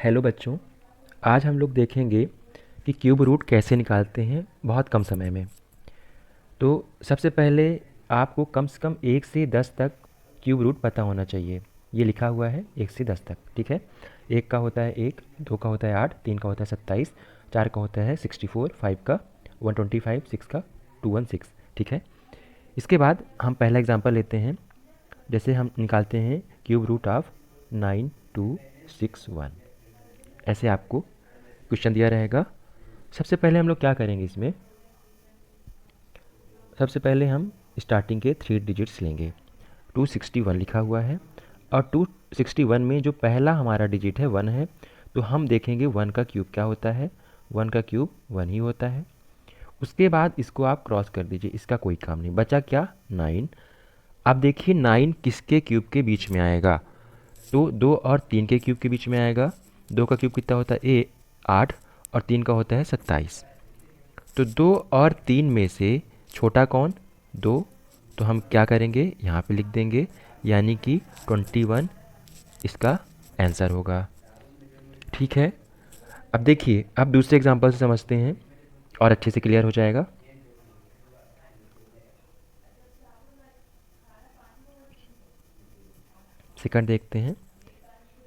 Hello बच्चों, आज हम लोग देखेंगे कि क्यूब रूट कैसे निकालते हैं बहुत कम समय में। तो सबसे पहले आपको कम से कम 1 से 10 तक क्यूब रूट पता होना चाहिए। ये लिखा हुआ है 1 से 10 तक, ठीक है। 1 का होता है 1, 2 का होता है 8, 3 का होता है 27, 4 का होता है 64, 5 का 125, 6 का 216, ठीक है। इसके बाद हम पहला एग्जांपल लेते हैं। जैसे हम निकालते हैं क्यूब रूट ऑफ 9261। ऐसे आपको क्वेश्चन दिया रहेगा। सबसे पहले हम लोग क्या करेंगे इसमें, सबसे पहले हम स्टार्टिंग के 3 डिजिट्स लेंगे। 261 लिखा हुआ है और 261 में जो पहला हमारा डिजिट है 1 है, तो हम देखेंगे 1 का क्यूब क्या होता है। 1 का क्यूब 1 ही होता है। उसके बाद इसको आप क्रॉस कर दीजिए, इसका कोई काम नहीं बचा। क्या? 9। अब देखिए 9 किसके क्यूब के बीच में आएगा, तो 2 और 3 के क्यूब के बीच में आएगा। 2 का क्यूब कितना होता है 8 और 3 का होता है 27। तो 2 और 3 में से छोटा कौन? 2। तो हम क्या करेंगे, यहाँ पे लिख देंगे, यानी कि 21 इसका आंसर होगा, ठीक है। अब देखिए, अब दूसरे एग्जांपल से समझते हैं और अच्छे से क्लियर हो जाएगा। सेकंड देखते हैं,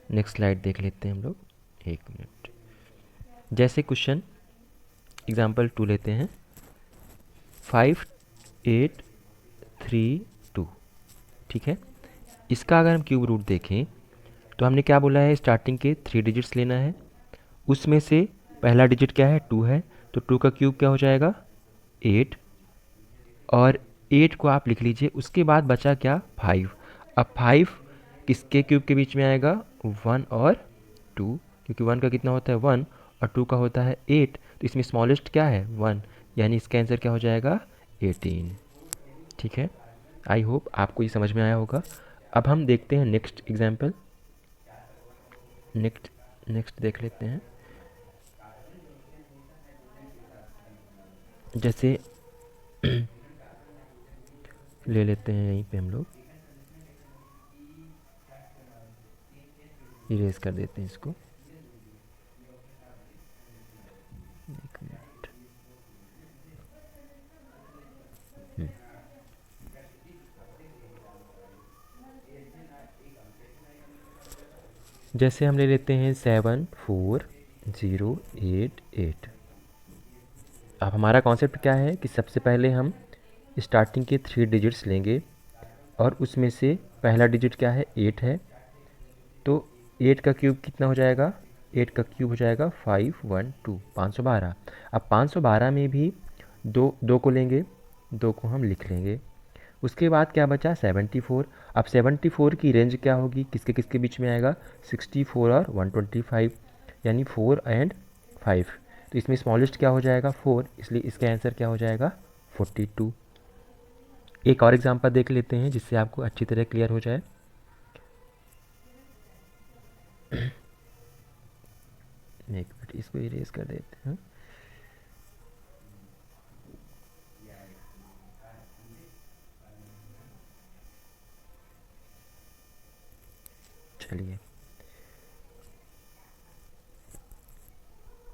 नेक्स्ट स्लाइड देख लेते हैं हम लोग। 1 मिनट। जैसे क्वेश्चन एग्जांपल 2 लेते हैं, 5832, ठीक है। इसका अगर हम क्यूब रूट देखें तो हमने क्या बोला है, स्टार्टिंग के 3 डिजिट्स लेना है। उसमें से पहला डिजिट क्या है, 2 है, तो 2 का क्यूब क्या हो जाएगा 8, और 8 को आप लिख लीजिए। उसके बाद बचा क्या, 5। अब 5 किसके क्यूब के बीच में आएगा, 1 और 2, क्योंकि 1 का कितना होता है 1 और 2 का होता है 8, तो इसमें स्मॉलेस्ट क्या है 1, यानी इसका आंसर क्या हो जाएगा 18, ठीक है। आई होप आपको ये समझ में आया होगा। अब हम देखते हैं नेक्स्ट एग्जाम्पल। नेक्स्ट देख लेते हैं। जैसे ले लेते हैं, यहीं पे हम लोग इरेज कर देते हैं इसको। एक मिनट। जैसे हम ले लेते हैं 74088। अब हमारा कॉन्सेप्ट क्या है कि सबसे पहले हम स्टार्टिंग के 3 डिजिट्स लेंगे और उसमें से पहला डिजिट क्या है 8 है, तो 8 का क्यूब कितना हो जाएगा, 8 का क्यूब हो जाएगा 512, 512। अब 512 में भी दो को लेंगे, 2 को हम लिख लेंगे। उसके बाद क्या बचा 74। अब 74 की रेंज क्या होगी, किसके किसके बीच में आएगा, 64 और 125, यानी 4 एंड 5। तो इसमें स्मॉलेस्ट क्या हो जाएगा 4, इसलिए इसका आंसर क्या हो जाएगा 42। एक और एग्जांपल देख लेते हैं जिससे आपको अच्छी तरह क्लियर हो जाए। एक मिनट, इसको इरेज कर देते हैं। चलिए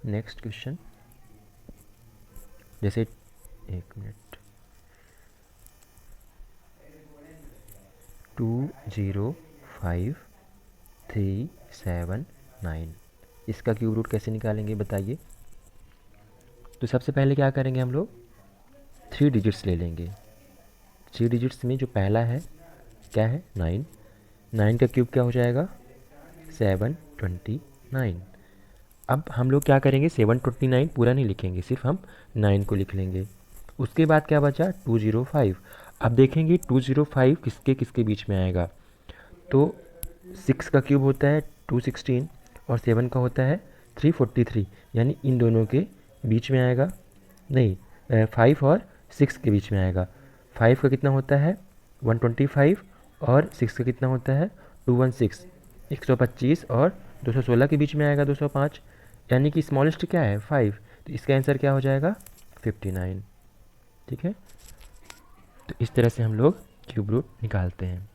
नेक्स्ट क्वेश्चन। जैसे 1 मिनट, 205379, इसका क्यूब रूट कैसे निकालेंगे बताइए। तो सबसे पहले क्या करेंगे, हम लोग 3 डिजिट्स ले लेंगे। 3 डिजिट्स में जो पहला है क्या है 9, 9 का क्यूब क्या हो जाएगा 729। अब हम लोग क्या करेंगे, 729 पूरा नहीं लिखेंगे, सिर्फ हम 9 को लिख लेंगे। उसके बाद क्या बचा 205। अब देखेंगे 205 किसके किसके बीच में आएगा, तो 6 का क्यूब होता है 216 और 7 का होता है 343, यानी इन दोनों के बीच में आएगा। नहीं, 5 और 6 के बीच में आएगा। 5 का कितना होता है 125 और 6 का कितना होता है 216, 125 और 216 के बीच में आएगा 205, यानी कि स्मॉलेस्ट क्या है 5, तो इसका आंसर क्या हो जाएगा 59, ठीक है। तो इस तरह से हम लोग क्यूब रूट निकालते हैं।